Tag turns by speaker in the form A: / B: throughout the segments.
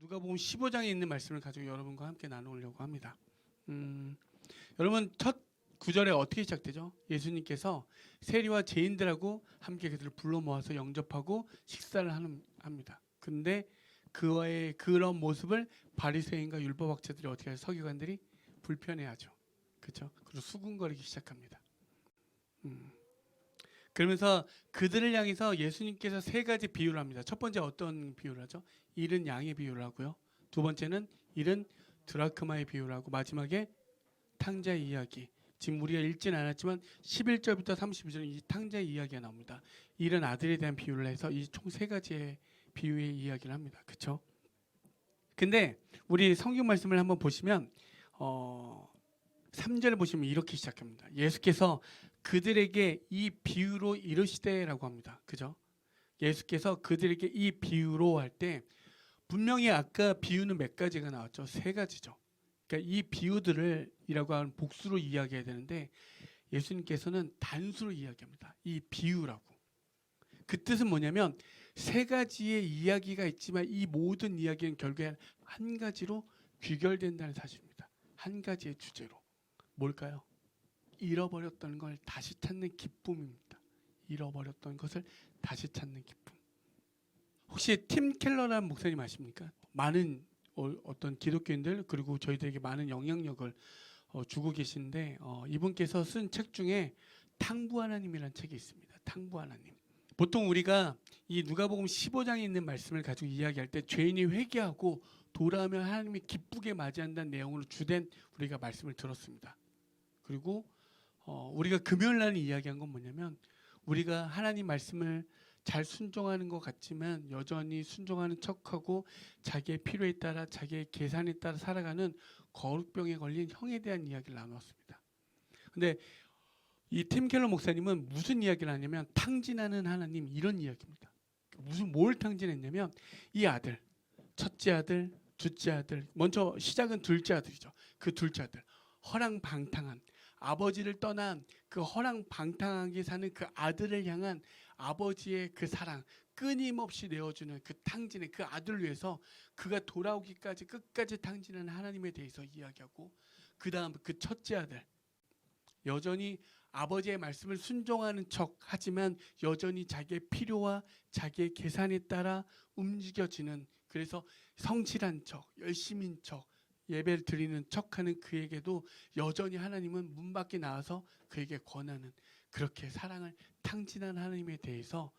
A: 누가복음 15장에 있는 말씀을 가지고 여러분과 함께 나누려고 합니다. 여러분 첫 구절에 어떻게 시작되죠? 예수님께서 세리와 죄인들하고 함께 그들을 불러 모아서 영접하고 식사를 합니다. 근데 그와의 그런 모습을 바리새인과 율법학자들이 어떻게 해요? 서기관들이 불편해하죠. 그렇죠? 그리고 수군거리기 시작합니다. 그러면서 그들을 향해서 예수님께서 세 가지 비유를 합니다. 첫 번째 어떤 비유를 하죠? 잃은 양의 비유를 하고요. 두 번째는 잃은 드라크마의 비유를 하고 마지막에 탕자의 이야기. 지금 우리가 읽지는 않았지만 11절부터 32절 이 탕자의 이야기가 나옵니다. 잃은 아들에 대한 비유를 해서 이 총 세 가지의 비유의 이야기를 합니다. 그렇죠? 근데 우리 성경 말씀을 한번 보시면 3절을 보시면 이렇게 시작합니다. 예수께서 그들에게 이 비유로 이르시되라고 합니다. 그죠? 예수께서 그들에게 이 비유로 할 때 분명히 아까 비유는 몇 가지가 나왔죠? 세 가지죠. 그러니까 이 비유들을이라고 하는 복수로 이야기해야 되는데 예수님께서는 단수로 이야기합니다. 이 비유라고. 그 뜻은 뭐냐면 세 가지의 이야기가 있지만 이 모든 이야기는 결국에 한 가지로 귀결된다는 사실입니다. 한 가지의 주제로. 뭘까요? 잃어버렸던 걸 다시 찾는 기쁨입니다. 잃어버렸던 것을 다시 찾는 기쁨. 혹시 팀 켈러라는 목사님 아십니까? 많은 어떤 기독교인들 그리고 저희들에게 많은 영향력을 주고 계신데 이분께서 쓴 책 중에 탕부 하나님이라는 책이 있습니다. 탕부 하나님. 보통 우리가 이 누가복음 15장에 있는 말씀을 가지고 이야기할 때 죄인이 회개하고 돌아오면 하나님이 기쁘게 맞이한다는 내용으로 주된 우리가 말씀을 들었습니다. 그리고 우리가 금요일 날 이야기한 건 뭐냐면 우리가 하나님 말씀을 잘 순종하는 것 같지만 여전히 순종하는 척하고 자기의 필요에 따라 자기의 계산에 따라 살아가는 거룩병에 걸린 형에 대한 이야기를 나누었습니다. 근데 이 팀 켈러 목사님은 무슨 이야기를 하냐면 탕진하는 하나님 이런 이야기입니다. 뭘 탕진했냐면 이 아들, 첫째 아들, 둘째 아들, 먼저 시작은 둘째 아들이죠. 그 둘째 아들 허랑방탕한 아버지를 떠난 그 허랑방탕하게 사는 그 아들을 향한 아버지의 그 사랑 끊임없이 내어주는 그 탕진의 그 아들을 위해서 그가 돌아오기까지 끝까지 탕진하는 하나님에 대해서 이야기하고 그 다음 그 첫째 아들 여전히 아버지의 말씀을 순종하는 척 하지만 여전히 자기의 필요와 자기의 계산에 따라 움직여지는 그래서 성실한 척 열심인 척 예배를 드리는 척하는 그에게도 여전히 하나님은 문 밖에 나와서 그에게 권하는 그렇게 사랑을 탕진한 하나님에 대해서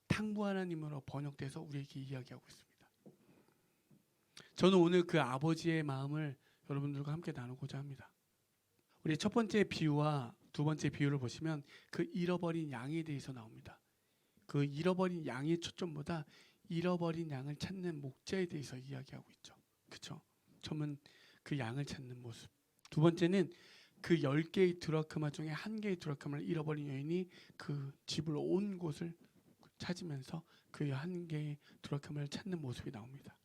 A: 탕부 하나님으로 번역돼서 우리에게 이야기하고 있습니다. 저는 오늘 그 아버지의 마음을 여러분들과 함께 나누고자 합니다. 우리 첫 번째 비유와 두 번째 비유를 보시면 그 잃어버린 양에 대해서 나옵니다. 그 잃어버린 양의 초점보다 잃어버린 양을 찾는 목자에 대해서 이야기하고 있죠. 그렇죠? 처음은 그 양을 찾는 모습. 두 번째는 그 10개의 드라크마 중에 한 개의 드라크마를 잃어버린 여인이 그 집을 온 곳을 찾으면서 그 한 개의 드라크마를 찾는 모습이 나옵니다.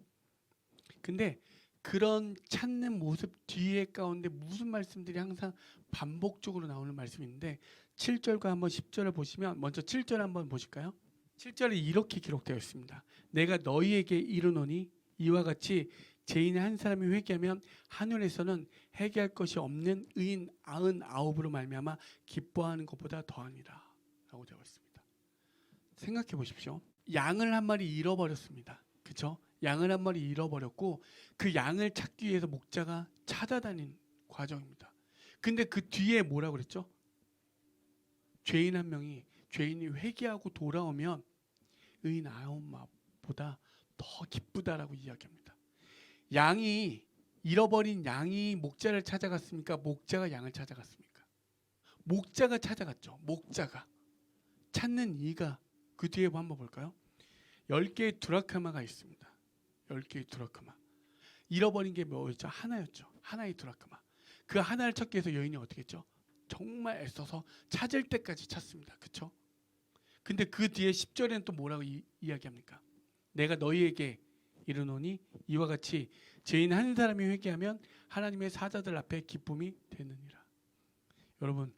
A: 근데 그런 찾는 모습 뒤에 가운데 무슨 말씀들이 항상 반복적으로 나오는 말씀인데 7절과 한번 10절을 보시면 먼저 7절 한번 보실까요? 7절에 이렇게 기록되어 있습니다. 내가 너희에게 이르노니 이와 같이 죄인의 한 사람이 회개하면 하늘에서는 회개할 것이 없는 의인 99으로 말미암아 기뻐하는 것보다 더하니라 라고 되어 있습니다. 생각해 보십시오. 양을 한 마리 잃어버렸습니다. 그렇죠? 양을 한 마리 잃어버렸고 그 양을 찾기 위해서 목자가 찾아다닌 과정입니다. 근데 그 뒤에 뭐라고 그랬죠? 죄인 한 명이 죄인이 회개하고 돌아오면 의인 99보다 더 기쁘다라고 이야기합니다. 양이 잃어버린 양이 목자를 찾아갔습니까? 목자가 양을 찾아갔습니까? 목자가 찾아갔죠. 목자가 찾는 이가 그 뒤에 한번 볼까요? 10개의 드라크마가 있습니다. 10개의 드라크마. 잃어버린 게 뭐였죠? 하나였죠. 하나의 드라크마. 그 하나를 찾기 위해서 여인이 어떻게 했죠? 정말 애써서 찾을 때까지 찾습니다. 그렇죠? 근데 그 뒤에 10절에는 또 뭐라고 이야기합니까? 내가 너희에게 이르노니 이와 같이 죄인 한 사람이 회개하면 하나님의 사자들 앞에 기쁨이 되느니라. 여러분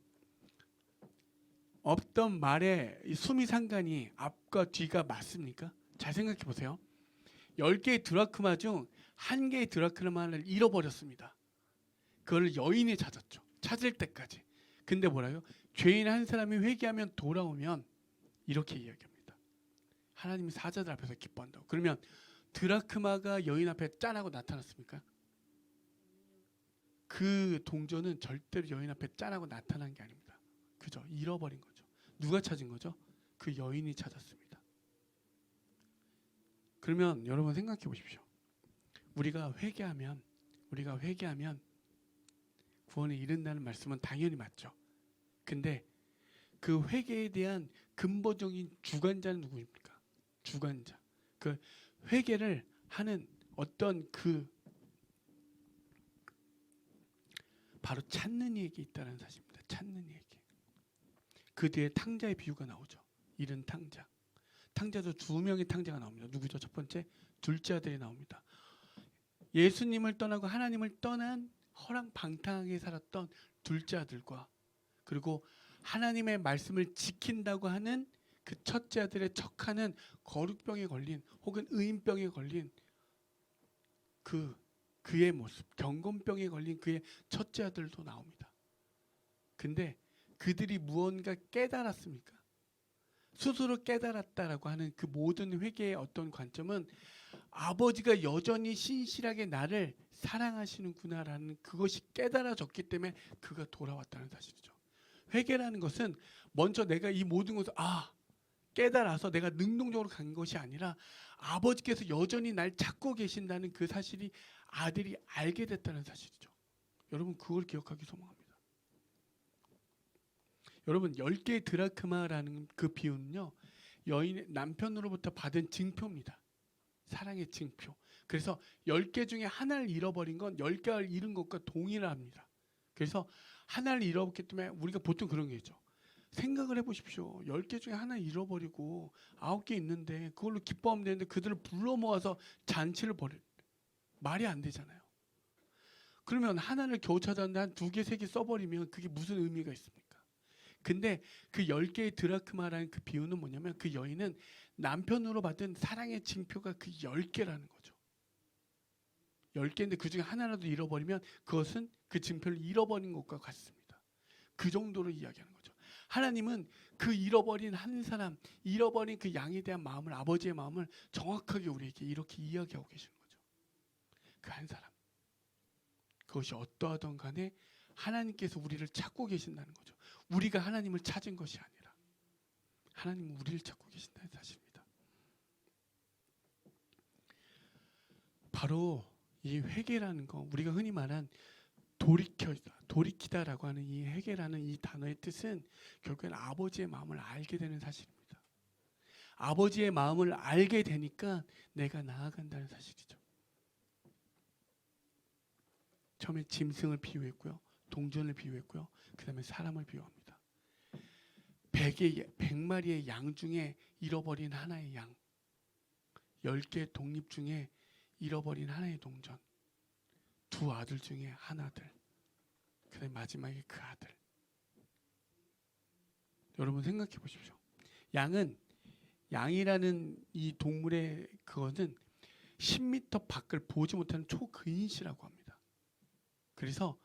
A: 어떤 말에 수미상관이 앞과 뒤가 맞습니까? 잘 생각해 보세요. 10개의 드라크마 중 1개의 드라크마를 잃어버렸습니다. 그걸 여인이 찾았죠. 찾을 때까지. 근데 뭐라요? 죄인 한 사람이 회개하면 돌아오면 이렇게 이야기합니다. 하나님이 사자들 앞에서 기뻐한다고. 그러면 드라크마가 여인 앞에 짠하고 나타났습니까? 그 동전은 절대로 여인 앞에 짠하고 나타난 게 아닙니다. 그죠? 잃어버린 거죠. 누가 찾은 거죠? 그 여인이 찾았습니다. 그러면 여러분 생각해 보십시오. 우리가 회개하면 구원에 이른다는 말씀은 당연히 맞죠. 근데 그 회개에 대한 근본적인 주관자는 누구입니까? 주관자. 그 회개를 하는 어떤 그 바로 찾는 이에게 있다는 사실입니다. 찾는 이에게. 그 뒤에 탕자의 비유가 나오죠. 잃은 탕자. 탕자도 2명의 탕자가 나옵니다. 누구죠? 첫 번째, 둘째 아들이 나옵니다. 예수님을 떠나고 하나님을 떠난 허랑방탕하게 살았던 둘째 아들과 그리고 하나님의 말씀을 지킨다고 하는 그 첫째 아들의 척하는 거룩병에 걸린 혹은 의인병에 걸린 그의 모습, 경건병에 걸린 그의 첫째 아들도 나옵니다. 근데 그들이 무언가 깨달았습니까? 스스로 깨달았다라고 하는 그 모든 회개의 어떤 관점은 아버지가 여전히 신실하게 나를 사랑하시는구나라는 그것이 깨달아졌기 때문에 그가 돌아왔다는 사실이죠. 회개라는 것은 먼저 내가 이 모든 것을 깨달아서 내가 능동적으로 간 것이 아니라 아버지께서 여전히 날 찾고 계신다는 그 사실이 아들이 알게 됐다는 사실이죠. 여러분 그걸 기억하기 소망합니다. 여러분 10개의 드라크마라는 그 비유는요. 여인의 남편으로부터 받은 징표입니다. 사랑의 징표. 그래서 10개 중에 하나를 잃어버린 건 10개를 잃은 것과 동일합니다. 그래서 하나를 잃어버렸기 때문에 우리가 보통 그런 게 있죠. 생각을 해보십시오. 10개 중에 하나 잃어버리고 9개 있는데 그걸로 기뻐하면 되는데 그들을 불러 모아서 잔치를 벌일 말이 안 되잖아요. 그러면 하나를 겨우 찾았는데 한 2개, 3개 써버리면 그게 무슨 의미가 있습니까? 근데 그 10개의 드라크마라는 그 비유는 뭐냐면 그 여인은 남편으로 받은 사랑의 징표가 그 10개라는 거죠. 10개인데 그 중에 하나라도 잃어버리면 그것은 그 징표를 잃어버린 것과 같습니다. 그 정도로 이야기하는 거죠. 하나님은 그 잃어버린 한 사람, 잃어버린 그 양에 대한 마음을, 아버지의 마음을 정확하게 우리에게 이렇게 이야기하고 계시는 거죠. 그 한 사람. 그것이 어떠하든 간에 하나님께서 우리를 찾고 계신다는 거죠. 우리가 하나님을 찾은 것이 아니라 하나님은 우리를 찾고 계신다는 사실입니다. 바로 이 회개라는 거, 우리가 흔히 말한 돌이키다라고 하는 이 회개라는 이 단어의 뜻은 결국엔 아버지의 마음을 알게 되는 사실입니다. 아버지의 마음을 알게 되니까 내가 나아간다는 사실이죠. 처음에 짐승을 비유했고요. 동전을 비유했고요. 그 다음에 사람을 비유합니다. 100마리의 양 중에 잃어버린 하나의 양, 10개의 독립 중에 잃어버린 하나의 동전, 2 아들 중에 한 아들, 그 다음에 마지막에 그 아들. 여러분 생각해 보십시오. 양이라는 이 동물의 그거는 10m 밖을 보지 못하는 초근시라고 합니다. 그래서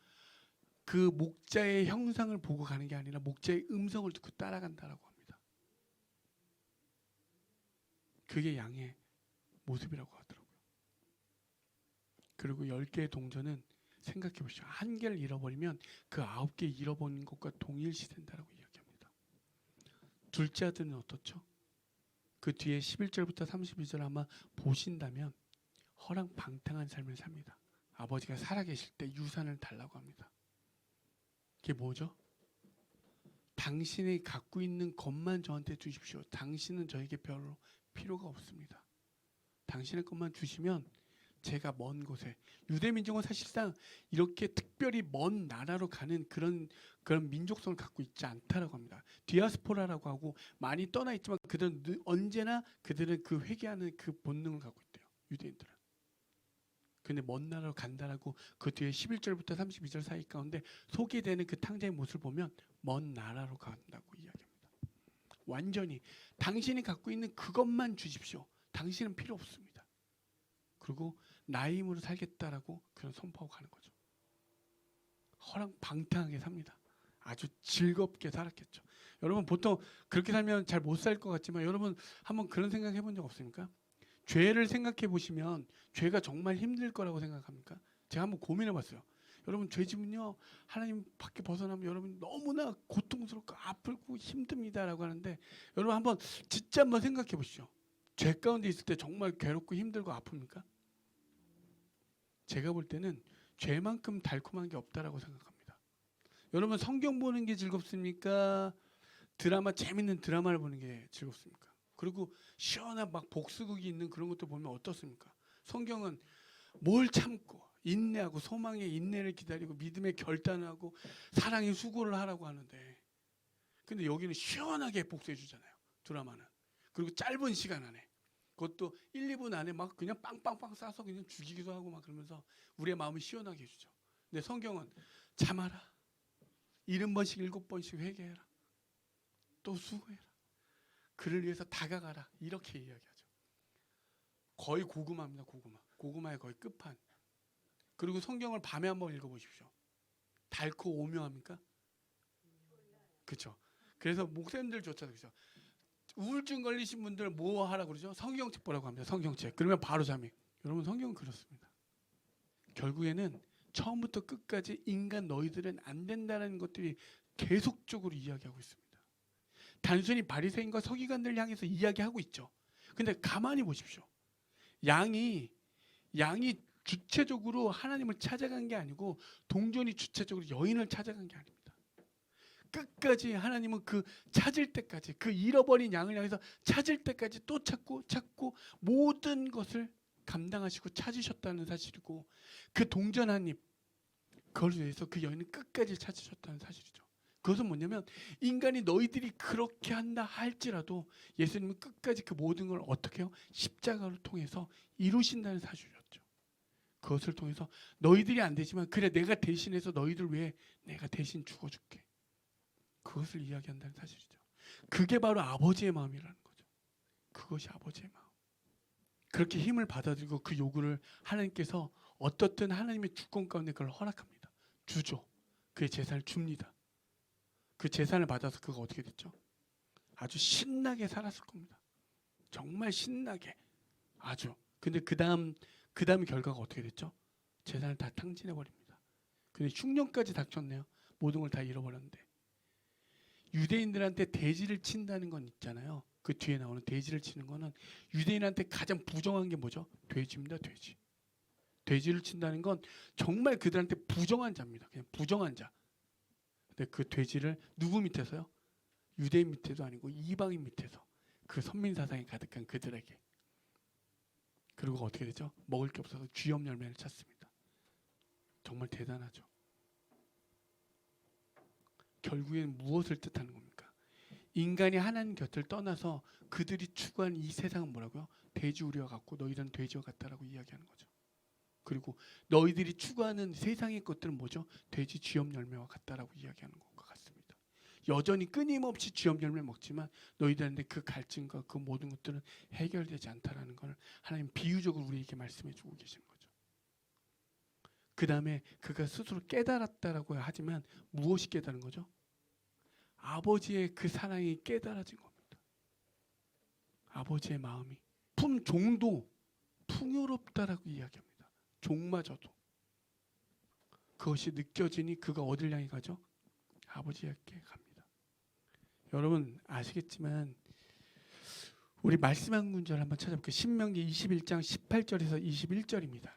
A: 그 목자의 형상을 보고 가는 게 아니라 목자의 음성을 듣고 따라간다라고 합니다. 그게 양의 모습이라고 하더라고요. 그리고 10개의 동전은 생각해 보시죠. 1개를 잃어버리면 그 9개 잃어버린 것과 동일시된다라고 이야기합니다. 둘째 아들은 어떻죠? 그 뒤에 11절부터 32절 아마 보신다면 허랑방탕한 삶을 삽니다. 아버지가 살아계실 때 유산을 달라고 합니다. 그게 뭐죠? 당신이 갖고 있는 것만 저한테 주십시오. 당신은 저에게 별로 필요가 없습니다. 당신의 것만 주시면 제가 먼 곳에, 유대민족은 사실상 이렇게 특별히 먼 나라로 가는 그런 민족성을 갖고 있지 않다라고 합니다. 디아스포라라고 하고 많이 떠나 있지만 그들은 언제나 그들은 그 회개하는 그 본능을 갖고 있대요. 유대인들은. 근데 먼 나라로 간다라고 그 뒤에 11절부터 32절 사이 가운데 소개되는 그 탕자의 모습을 보면 먼 나라로 간다고 이야기합니다. 완전히 당신이 갖고 있는 그것만 주십시오. 당신은 필요 없습니다. 그리고 나의 힘으로 살겠다라고 그런 선포하고 가는 거죠. 허랑방탕하게 삽니다. 아주 즐겁게 살았겠죠. 여러분 보통 그렇게 살면 잘 못 살 것 같지만 여러분 한번 그런 생각 해본 적 없습니까? 죄를 생각해 보시면 죄가 정말 힘들 거라고 생각합니까? 제가 한번 고민해 봤어요. 여러분 죄 지면요 하나님 밖에 벗어나면 여러분 너무나 고통스럽고 아프고 힘듭니다라고 하는데 여러분 한번 진짜 한번 생각해 보시죠. 죄 가운데 있을 때 정말 괴롭고 힘들고 아픕니까? 제가 볼 때는 죄만큼 달콤한 게 없다라고 생각합니다. 여러분 성경 보는 게 즐겁습니까? 드라마 재밌는 드라마를 보는 게 즐겁습니까? 그리고 시원한 막 복수극이 있는 그런 것도 보면 어떻습니까? 성경은 뭘 참고 인내하고 소망의 인내를 기다리고 믿음의 결단하고 사랑의 수고를 하라고 하는데 근데 여기는 시원하게 복수해 주잖아요. 드라마는. 그리고 짧은 시간 안에 그것도 1, 2분 안에 막 그냥 빵빵빵 쏴서 그냥 죽이기도 하고 막 그러면서 우리의 마음을 시원하게 해주죠. 근데 성경은 참아라. 70번씩 7번씩 회개해라. 또 수고해라. 그를 위해서 다가가라. 이렇게 이야기하죠. 거의 고구마입니다. 고구마. 고구마의 거의 끝판. 그리고 성경을 밤에 한번 읽어보십시오. 달고 오묘합니까? 그렇죠. 그래서 목사님들조차도 그렇죠. 우울증 걸리신 분들 뭐 하라고 그러죠? 성경책 보라고 합니다. 성경책. 그러면 바로 잠이. 여러분 성경은 그렇습니다. 결국에는 처음부터 끝까지 인간 너희들은 안 된다는 것들이 계속적으로 이야기하고 있습니다. 단순히 바리새인과 서기관들 향해서 이야기하고 있죠. 근데 가만히 보십시오. 양이 주체적으로 하나님을 찾아간 게 아니고 동전이 주체적으로 여인을 찾아간 게 아닙니다. 끝까지 하나님은 그 찾을 때까지 그 잃어버린 양을 향해서 찾을 때까지 또 찾고 모든 것을 감당하시고 찾으셨다는 사실이고 그 동전 한 입 그걸 위해서 그 여인은 끝까지 찾으셨다는 사실이죠. 그것은 뭐냐면 인간이 너희들이 그렇게 한다 할지라도 예수님은 끝까지 그 모든 걸 어떻게 해요? 십자가를 통해서 이루신다는 사실이었죠. 그것을 통해서 너희들이 안 되지만 그래 내가 대신해서 너희들 위해 내가 대신 죽어줄게. 그것을 이야기한다는 사실이죠. 그게 바로 아버지의 마음이라는 거죠. 그것이 아버지의 마음. 그렇게 힘을 받아들이고 그 요구를 하나님께서 어떻든 하나님의 주권 가운데 그걸 허락합니다. 주죠. 그의 재산을 줍니다. 그 재산을 받아서 그가 어떻게 됐죠? 아주 신나게 살았을 겁니다. 정말 신나게 아주. 근데 그 다음 결과가 어떻게 됐죠? 재산을 다 탕진해 버립니다. 근데 흉년까지 닥쳤네요. 모든 걸 다 잃어버렸는데 유대인들한테 돼지를 친다는 건 있잖아요. 그 뒤에 나오는 돼지를 치는 거는 유대인한테 가장 부정한 게 뭐죠? 돼지입니다. 돼지. 돼지를 친다는 건 정말 그들한테 부정한 자입니다. 그냥 부정한 자. 근데 그 돼지를 누구 밑에서요? 유대인 밑에도 아니고 이방인 밑에서 그 선민 사상이 가득한 그들에게. 그리고 어떻게 되죠? 먹을 게 없어서 쥐염 열매를 찾습니다. 정말 대단하죠. 결국엔 무엇을 뜻하는 겁니까? 인간이 하나님 곁을 떠나서 그들이 추구한 이 세상은 뭐라고요? 돼지우리와 같고 너희들은 돼지와 같다라고 이야기하는 거죠. 그리고 너희들이 추구하는 세상의 것들은 뭐죠? 돼지 쥐염 열매와 같다라고 이야기하는 것과 같습니다. 여전히 끊임없이 쥐염 열매 먹지만 너희들한테 그 갈증과 그 모든 것들은 해결되지 않다라는 걸 하나님 비유적으로 우리에게 말씀해 주고 계시는 거죠. 그 다음에 그가 스스로 깨달았다라고 하지만 무엇이 깨달은 거죠? 아버지의 그 사랑이 깨달아진 겁니다. 아버지의 마음이 품종도 풍요롭다라고 이야기합니다. 종마저도 그것이 느껴지니 그가 어딜 향해 가죠? 아버지께 갑니다. 여러분 아시겠지만 우리 말씀 한 구절 한번 찾아볼게요. 신명기 21장 18절에서 21절입니다.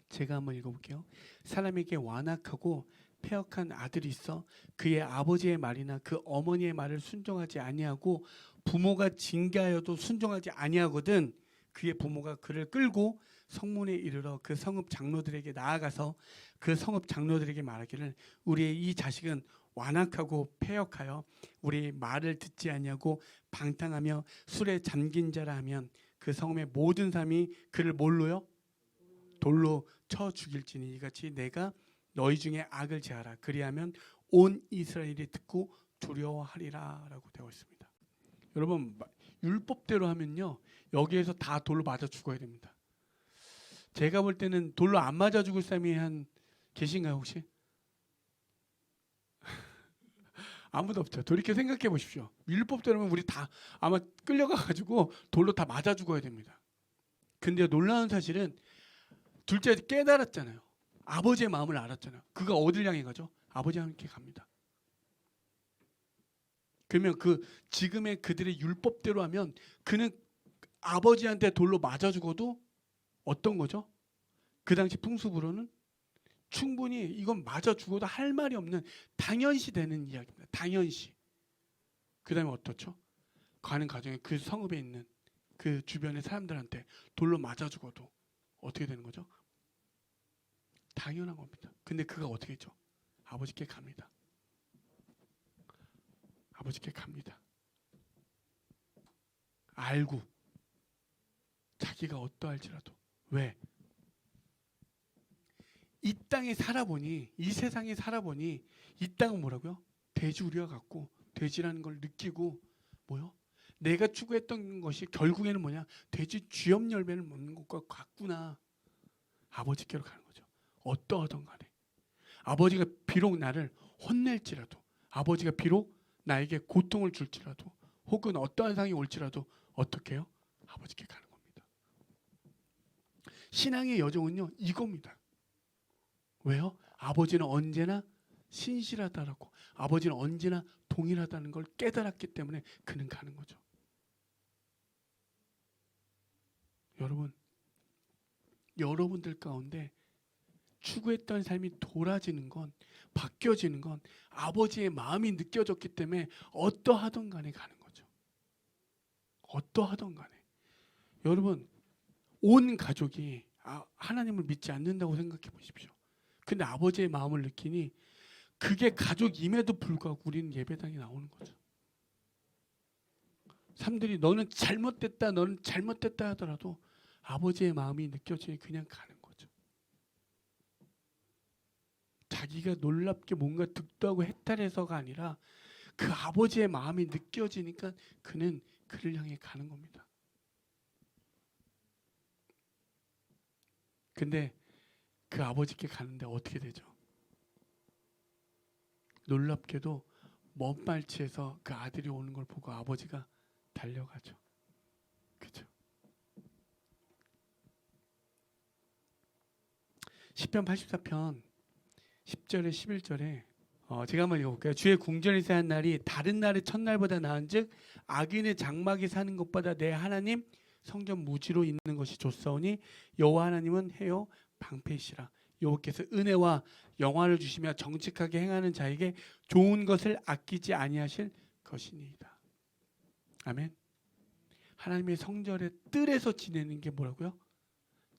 A: 제가 한번 읽어볼게요. 사람에게 완악하고 패역한 아들이 있어 그의 아버지의 말이나 그 어머니의 말을 순종하지 아니하고 부모가 징계하여도 순종하지 아니하거든 그의 부모가 그를 끌고 성문에 이르러 그 성읍 장로들에게 나아가서 그 성읍 장로들에게 말하기를 우리의 이 자식은 완악하고 패역하여 우리의 말을 듣지 아니하고 방탕하며 술에 잠긴 자라 하면 그 성읍의 모든 사람이 그를 뭘로요? 돌로 쳐 죽일지니 이같이 내가 너희 중에 악을 제하라 그리하면 온 이스라엘이 듣고 두려워하리라 라고 되어 있습니다. 여러분 율법대로 하면요 여기에서 다 돌로 맞아 죽어야 됩니다. 제가 볼 때는 돌로 안 맞아 죽을 사람이 한 계신가요 혹시? 아무도 없죠. 돌이켜 생각해 보십시오. 율법대로면 우리 다 아마 끌려가가지고 돌로 다 맞아 죽어야 됩니다. 근데 놀라운 사실은 둘째 깨달았잖아요. 아버지의 마음을 알았잖아요. 그가 어딜 향해 가죠? 아버지와 함께 갑니다. 그러면 그 지금의 그들의 율법대로 하면 그는 아버지한테 돌로 맞아 죽어도 어떤 거죠? 그 당시 풍습으로는 충분히 이건 맞아 죽어도 할 말이 없는 당연시 되는 이야기입니다. 당연시. 그 다음에 어떻죠? 가는 가정에 그 성읍에 있는 그 주변의 사람들한테 돌로 맞아 죽어도 어떻게 되는 거죠? 당연한 겁니다. 근데 그가 어떻게 했죠? 아버지께 갑니다. 아버지께 갑니다. 알고 자기가 어떠할지라도. 왜? 이 땅에 살아보니, 이 세상에 살아보니 이 땅은 뭐라고요? 돼지 우리와 같고 돼지라는 걸 느끼고 뭐요? 내가 추구했던 것이 결국에는 뭐냐? 돼지 쥐염 열매를 먹는 것과 같구나. 아버지께로 가는 거죠. 어떠하던 간에 아버지가 비록 나를 혼낼지라도, 아버지가 비록 나에게 고통을 줄지라도, 혹은 어떠한 상이 올지라도 어떻게 해요? 아버지께 가는 겁니다. 신앙의 여정은요 이겁니다. 왜요? 아버지는 언제나 신실하다라고, 아버지는 언제나 동일하다는 걸 깨달았기 때문에 그는 가는 거죠. 여러분, 여러분들 가운데 추구했던 삶이 돌아지는 건, 바뀌어지는 건 아버지의 마음이 느껴졌기 때문에 어떠하던 간에 가는 거죠. 어떠하던 간에. 여러분, 온 가족이 하나님을 믿지 않는다고 생각해 보십시오. 근데 아버지의 마음을 느끼니 그게 가족임에도 불구하고 우리는 예배당에 나오는 거죠. 사람들이 너는 잘못됐다, 너는 잘못됐다 하더라도 아버지의 마음이 느껴지니 그냥 가는 거죠. 자기가 놀랍게 뭔가 득도하고 해탈해서가 아니라 그 아버지의 마음이 느껴지니까 그는 그를 향해 가는 겁니다. 근데 그 아버지께 가는데 어떻게 되죠? 놀랍게도 먼 발치에서 그 아들이 오는 걸 보고 아버지가 달려가죠. 그죠? 시편 84편 10절에 11절에 제가 한번 읽어볼게요. 주의 궁전이 세한 날이 다른 날의 첫날보다 나은즉 악인의 장막이 사는 것보다 내 하나님 성전 무지로 있는 것이 좋사오니 여호와 하나님은 해요 방패시라. 여호와께서 은혜와 영화를 주시며 정직하게 행하는 자에게 좋은 것을 아끼지 아니하실 것이니이다. 아멘. 하나님의 성전의 뜰에서 지내는 게 뭐라고요?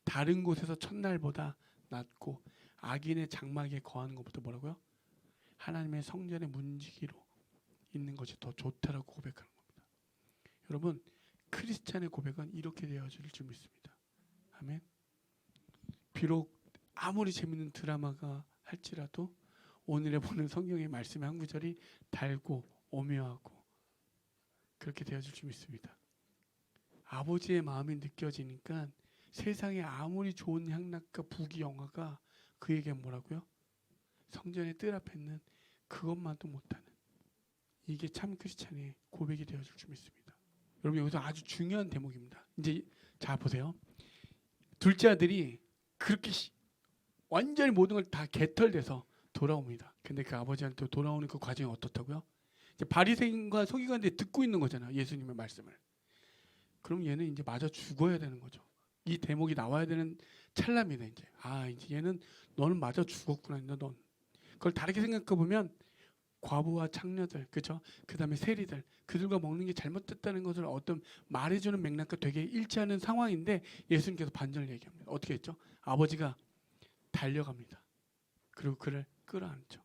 A: 다른 곳에서 첫날보다 낫고 악인의 장막에 거하는 것보다 뭐라고요? 하나님의 성전의 문지기로 있는 것이 더 좋다라고 고백하는 겁니다. 여러분, 크리스찬의 고백은 이렇게 되어질 줄 믿습니다. 아멘. 비록 아무리 재밌는 드라마가 할지라도 오늘에 보는 성경의 말씀의 한 구절이 달고 오묘하고 그렇게 되어질 줄 믿습니다. 아버지의 마음이 느껴지니까 세상에 아무리 좋은 향락과 부귀 영화가 그에게 뭐라고요? 성전의 뜰 앞에 있는 그것만도 못하는, 이게 참 크리스찬의 고백이 되어줄 줄 믿습니다. 여러분, 여기서 아주 중요한 대목입니다. 이제 자 보세요. 둘째 아들이 그렇게 완전히 모든 걸 다 개털돼서 돌아옵니다. 근데 그 아버지한테 돌아오는 그 과정이 어떻다고요? 이제 바리새인과 서기관들이 듣고 있는 거잖아요. 예수님의 말씀을. 그럼 얘는 이제 맞아 죽어야 되는 거죠. 이 대목이 나와야 되는 찰나입니다. 이제 얘는 너는 맞아 죽었구나. 넌 그걸 다르게 생각해 보면 과부와 창녀들, 그렇죠? 그다음에 세리들, 그들과 먹는 게 잘못됐다는 것을 어떤 말해주는 맥락과 되게 일치하는 상황인데 예수님께서 반전을 얘기합니다. 어떻게 했죠? 아버지가 달려갑니다. 그리고 그를 끌어안죠.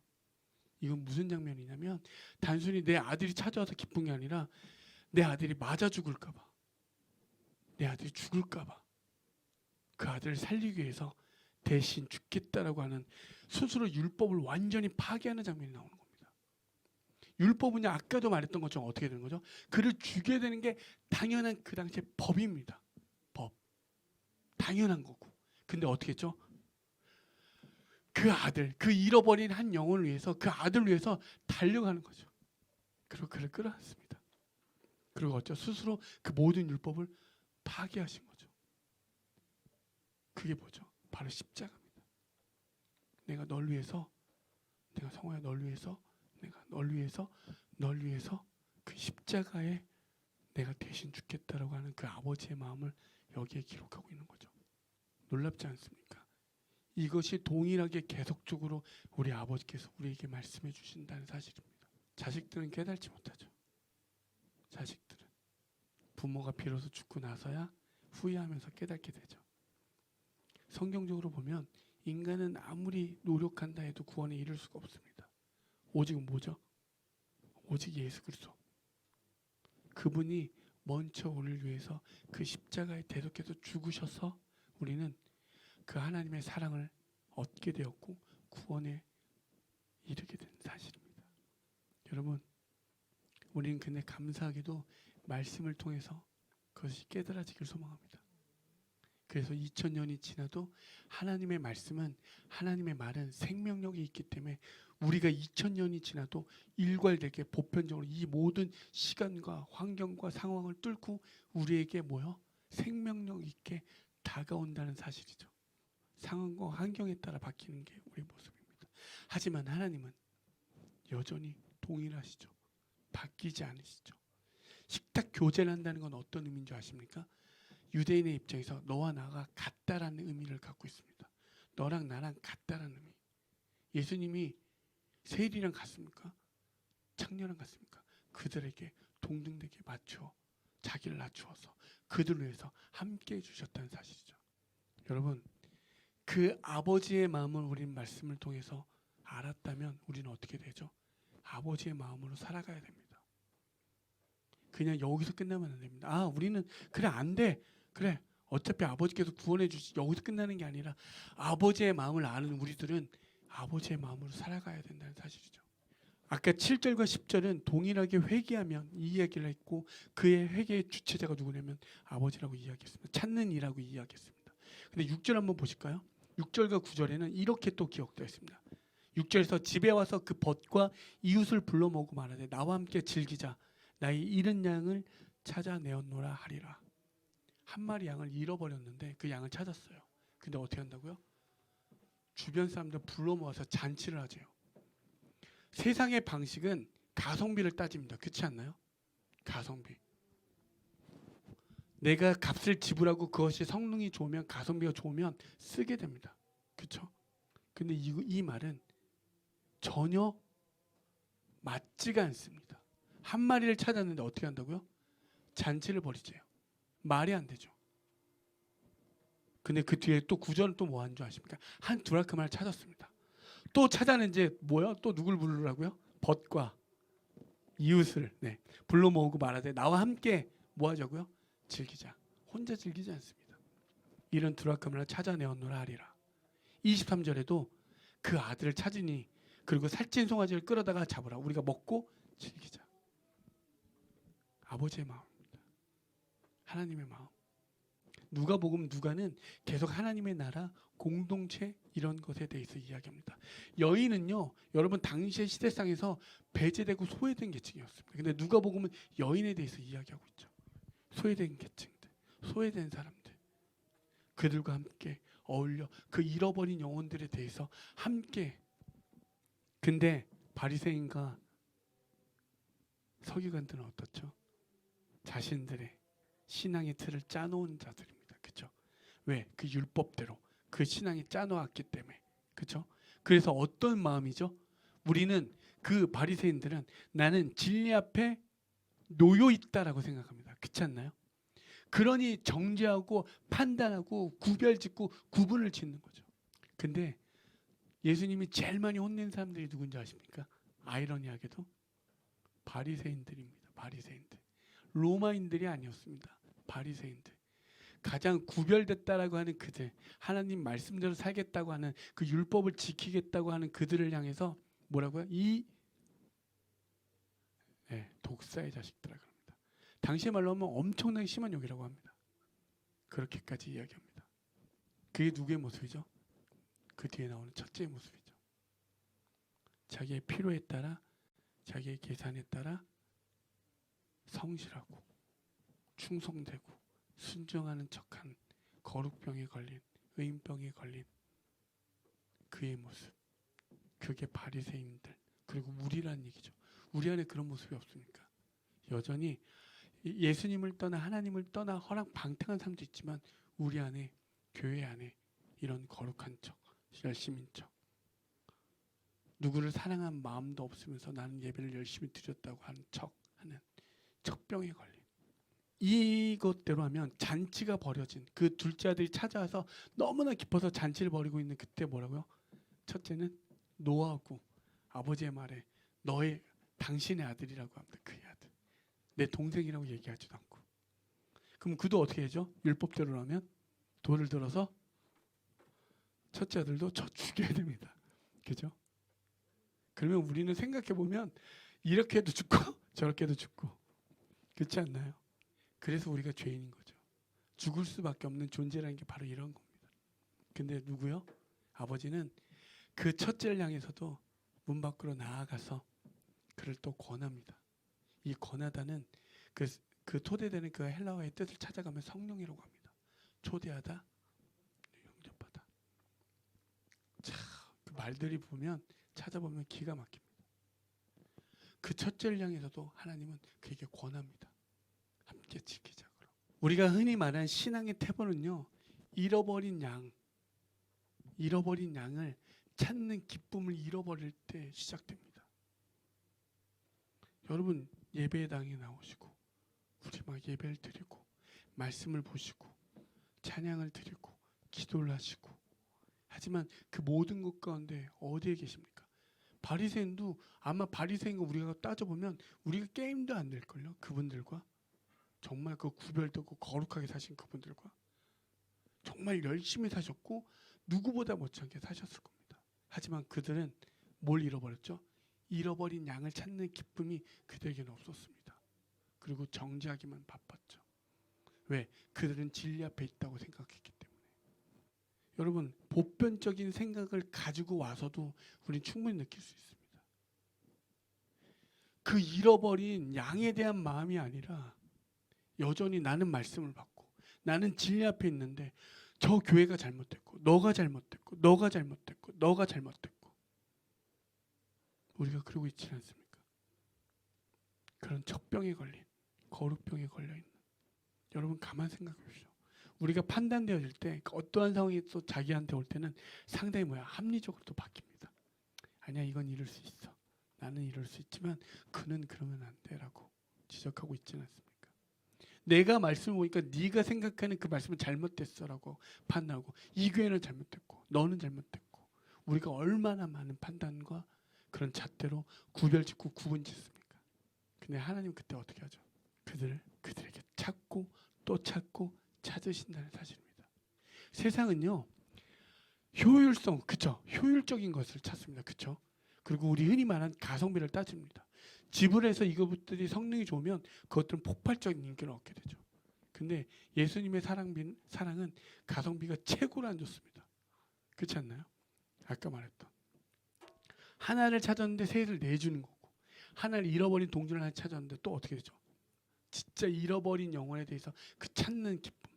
A: 이건 무슨 장면이냐면 단순히 내 아들이 찾아와서 기쁜 게 아니라 내 아들이 맞아 죽을까 봐, 내 아들이 죽을까 봐 그 아들을 살리기 위해서 대신 죽겠다라고 하는, 스스로 율법을 완전히 파괴하는 장면이 나오는 겁니다. 율법은요, 아까도 말했던 것처럼 어떻게 되는 거죠? 그를 죽여야 되는 게 당연한 그 당시의 법입니다. 법. 당연한 거고. 근데 어떻게 했죠? 그 아들, 그 잃어버린 한 영혼을 위해서, 그 아들을 위해서 달려가는 거죠. 그리고 그를 끌어안습니다. 그리고 어쩌 스스로 그 모든 율법을 파괴하신 거죠. 그게 뭐죠? 바로 십자가입니다. 내가 널 위해서, 내가 성호야 널 위해서, 내가 널 위해서, 널 위해서 그 십자가에 내가 대신 죽겠다라고 하는 그 아버지의 마음을 여기에 기록하고 있는 거죠. 놀랍지 않습니까? 이것이 동일하게 계속적으로 우리 아버지께서 우리에게 말씀해 주신다는 사실입니다. 자식들은 깨달지 못하죠. 자식들은 부모가 비로소 죽고 나서야 후회하면서 깨닫게 되죠. 성경적으로 보면 인간은 아무리 노력한다 해도 구원에 이를 수가 없습니다. 오직 뭐죠? 오직 예수 그리스도. 그분이 먼저 우리를 위해서 그 십자가에 대속해서 죽으셔서 우리는 그 하나님의 사랑을 얻게 되었고 구원에 이르게 된 사실입니다. 여러분, 우리는 근데 감사하게도 말씀을 통해서 그것이 깨달아지길 소망합니다. 그래서 2000년이 지나도 하나님의 말씀은, 하나님의 말은 생명력이 있기 때문에 우리가 2000년이 지나도 일괄되게 보편적으로 이 모든 시간과 환경과 상황을 뚫고 우리에게 뭐요? 생명력 있게 다가온다는 사실이죠. 상황과 환경에 따라 바뀌는 게 우리 모습입니다. 하지만 하나님은 여전히 동일하시죠. 바뀌지 않으시죠. 식탁 교제를 한다는 건 어떤 의미인 줄 아십니까? 유대인의 입장에서 너와 나가 같다라는 의미를 갖고 있습니다. 너랑 나랑 같다라는 의미. 예수님이 세일이랑 같습니까? 창녀랑 같습니까? 그들에게 동등되게 맞춰 자기를 낮추어서 그들을 위해서 함께 해주셨다는 사실이죠. 여러분, 그 아버지의 마음을 우리는 말씀을 통해서 알았다면 우리는 어떻게 되죠? 아버지의 마음으로 살아가야 됩니다. 그냥 여기서 끝나면 안 됩니다. 아, 우리는 그래 안 돼. 그래 어차피 아버지께서 구원해 주시. 여기서 끝나는 게 아니라 아버지의 마음을 아는 우리들은 아버지의 마음으로 살아가야 된다는 사실이죠. 아까 7절과 10절은 동일하게 회개하면 이 이야기를 했고 그의 회개의 주체자가 누구냐면 아버지라고 이야기했습니다. 찾는 이라고 이야기했습니다. 근데 6절 한번 보실까요? 6절과 9절에는 이렇게 또 기억되어 있습니다. 6절에서 집에 와서 그 벗과 이웃을 불러 모으고 말하되 나와 함께 즐기자. 나의 잃은 양을 찾아내었노라 하리라. 한 마리 양을 잃어버렸는데 그 양을 찾았어요. 근데 어떻게 한다고요? 주변 사람들 불러 모아서 잔치를 하재요. 세상의 방식은 가성비를 따집니다. 그렇지 않나요? 가성비. 내가 값을 지불하고 그것이 성능이 좋으면, 가성비가 좋으면 쓰게 됩니다. 그렇죠? 근데 이 말은 전혀 맞지가 않습니다. 한 마리를 찾았는데 어떻게 한다고요? 잔치를 벌이재요. 말이 안 되죠. 근데 그 뒤에 또 구절은 또 뭐 하는 줄 아십니까? 한 드라크마를 찾았습니다. 또 찾아낸지 뭐요? 또 누굴 부르라고요? 벗과 이웃을 불러 모으고 말하되 나와 함께 뭐 하자고요? 즐기자. 혼자 즐기지 않습니다. 이런 드라크마를 찾아내었노라 하리라. 23절에도 그 아들을 찾으니 그리고 살찐 송아지를 끌어다가 잡으라. 우리가 먹고 즐기자. 아버지의 마음입니다. 하나님의 마음. 누가복음 누가는 계속 하나님의 나라, 공동체 이런 것에 대해서 이야기합니다. 여인은요, 여러분 당시의 시대상에서 배제되고 소외된 계층이었습니다. 근데 누가복음은 여인에 대해서 이야기하고 있죠. 소외된 계층들, 소외된 사람들, 그들과 함께 어울려 그 잃어버린 영혼들에 대해서 함께. 근데 바리새인과 서기관들은 어떻죠? 자신들의 신앙의 틀을 짜놓은 자들입니다. 그렇죠? 왜? 그 율법대로 그 신앙이 짜놓았기 때문에. 그렇죠? 그래서 어떤 마음이죠? 우리는 그 바리새인들은 나는 진리 앞에 놓여 있다라고 생각합니다. 그렇지 않나요? 그러니 정죄하고 판단하고 구별짓고 구분을 짓는 거죠. 근데 예수님이 제일 많이 혼낸 사람들이 누군지 아십니까? 아이러니하게도 바리새인들입니다. 바리새인들. 로마인들이 아니었습니다. 바리새인들. 가장 구별됐다라고 하는 그들, 하나님 말씀대로 살겠다고 하는 그 율법을 지키겠다고 하는 그들을 향해서 뭐라고요? 독사의 자식들이라고 합니다. 당시의 말로 하면 엄청나게 심한 욕이라고 합니다. 그렇게까지 이야기합니다. 그게 누구의 모습이죠? 그 뒤에 나오는 첫째의 모습이죠. 자기의 필요에 따라, 자기의 계산에 따라 성실하고 충성되고 순종하는 척한 거룩병에 걸린, 의인병에 걸린 그의 모습. 그게 바리새인들, 그리고 우리란 얘기죠. 우리 안에 그런 모습이 없습니까? 여전히 예수님을 떠나 하나님을 떠나 허랑방탕한 삶도 있지만 우리 안에, 교회 안에 이런 거룩한 척, 열심인 척, 누구를 사랑한 마음도 없으면서 나는 예배를 열심히 드렸다고 하는 척하는 척병에 걸린, 이것대로 하면 잔치가 벌어진 그 둘째 아들이 찾아와서 너무나 기뻐서 잔치를 벌이고 있는 그때 뭐라고요? 첫째는 노하고 아버지의 말에 당신의 아들이라고 합니다. 그의 아들. 내 동생이라고 얘기하지도 않고. 그럼 그도 어떻게 하죠? 율법대로라면 돌을 들어서 첫째 아들도 저 죽여야 됩니다. 그죠? 그러면 우리는 생각해 보면 이렇게 해도 죽고 저렇게 해도 죽고, 그렇지 않나요? 그래서 우리가 죄인인 거죠. 죽을 수밖에 없는 존재라는 게 바로 이런 겁니다. 근데 누구요? 아버지는 그 첫째를 향해서도 문 밖으로 나아가서 그를 또 권합니다. 이 권하다는 그 토대되는 그 헬라어의 뜻을 찾아가면 성령이라고 합니다. 초대하다, 영접하다. 참, 그 말들이 찾아보면 기가 막힙니다. 그 첫째를 향해서도 하나님은 그에게 권합니다. 함께 지키자고. 우리가 흔히 말하는 신앙의 태본은요, 잃어버린 양을 찾는 기쁨을 잃어버릴 때 시작됩니다. 여러분, 예배당에 나오시고 우리 막 예배를 드리고 말씀을 보시고 찬양을 드리고 기도를 하시고, 하지만 그 모든 것 가운데 어디에 계십니까? 바리새인도 아마 바리새인과 우리가 따져보면 우리가 게임도 안 될걸요. 그분들과 정말 그 구별되고 거룩하게 사신 그분들과 정말 열심히 사셨고 누구보다 못지않게 사셨을 겁니다. 하지만 그들은 뭘 잃어버렸죠? 잃어버린 양을 찾는 기쁨이 그들에게는 없었습니다. 그리고 정죄하기만 바빴죠. 왜? 그들은 진리 앞에 있다고 생각했기 때문에. 여러분, 보편적인 생각을 가지고 와서도 우리는 충분히 느낄 수 있습니다. 그 잃어버린 양에 대한 마음이 아니라 여전히 나는 말씀을 받고 나는 진리 앞에 있는데 저 교회가 잘못됐고 너가 잘못됐고 너가 잘못됐고 너가 잘못됐고, 우리가 그러고 있지 않습니까? 그런 척병에 걸린, 거룩병에 걸려있는, 여러분 가만 생각해 보십시오. 우리가 판단되어질 때 어떠한 상황이 또 자기한테 올 때는 상당히 합리적으로 또 바뀝니다. 아니야, 이건 이럴 수 있어. 나는 이럴 수 있지만 그는 그러면 안 돼라고 지적하고 있지는 않습니까? 내가 말씀을 보니까 네가 생각하는 그 말씀은 잘못됐어라고 판단하고, 이 교회는 잘못됐고 너는 잘못됐고, 우리가 얼마나 많은 판단과 그런 잣대로 구별짓고 구분짓습니까? 근데 하나님 그때 어떻게 하죠? 그들에게 찾고 또 찾고 찾으신다는 사실입니다. 세상은요, 효율성, 그쵸? 효율적인 것을 찾습니다. 그쵸? 그리고 우리 흔히 말하는 가성비를 따집니다. 지불해서 이것들이 성능이 좋으면 그것들은 폭발적인 인기를 얻게 되죠. 근데 예수님의 사랑은 가성비가 최고로 안 좋습니다. 그렇지 않나요? 아까 말했던 하나를 찾았는데 셋을 내주는 거고, 하나를 잃어버린 동전을 하나 찾았는데 또 어떻게 되죠? 진짜 잃어버린 영혼에 대해서 그 찾는 기쁨.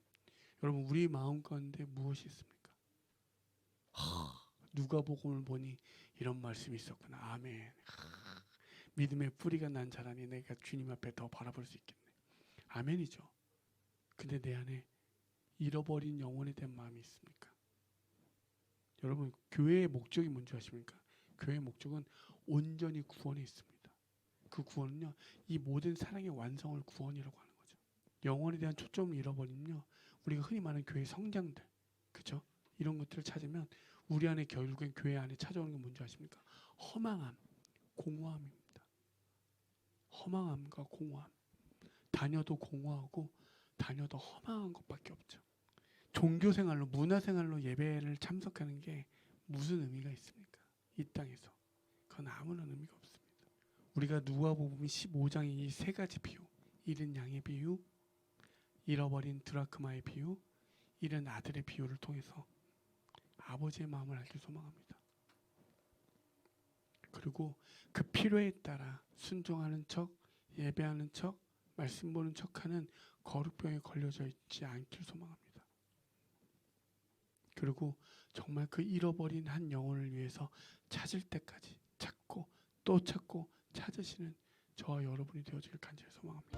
A: 여러분, 우리 마음 가운데 무엇이 있습니까? 누가복음을 보니 이런 말씀이 있었구나. 아멘. 믿음의 뿌리가 난 자라니 내가 주님 앞에 더 바라볼 수 있겠네. 아멘이죠. 근데 내 안에 잃어버린 영혼에 대한 마음이 있습니까? 여러분, 교회의 목적이 뭔지 아십니까? 교회의 목적은 온전히 구원에 있습니다. 그 구원은요, 이 모든 사랑의 완성을 구원이라고 하는 거죠. 영혼에 대한 초점을 잃어버리면요, 우리가 흔히 말하는 교회 성장들, 그죠? 이런 것들을 찾으면 우리 안에 결국엔 교회 안에 찾아오는 게 뭔지 아십니까? 허망함, 공허함입니다. 허망함과 공허함. 다녀도 공허하고 다녀도 허망한 것밖에 없죠. 종교생활로, 문화생활로 예배를 참석하는 게 무슨 의미가 있습니까? 이 땅에서. 그건 아무런 의미가 없습니다. 우리가 누가복음 15장의 이 세 가지 비유, 잃은 양의 비유, 잃어버린 드라크마의 비유, 잃은 아들의 비유를 통해서 아버지의 마음을 알길 소망합니다. 그리고 그 필요에 따라 순종하는 척, 예배하는 척, 말씀 보는 척하는 거룩병에 걸려져 있지 않길 소망합니다. 그리고 정말 그 잃어버린 한 영혼을 위해서 찾을 때까지 찾고 또 찾고 찾으시는 저와 여러분이 되어지길 간절히 소망합니다.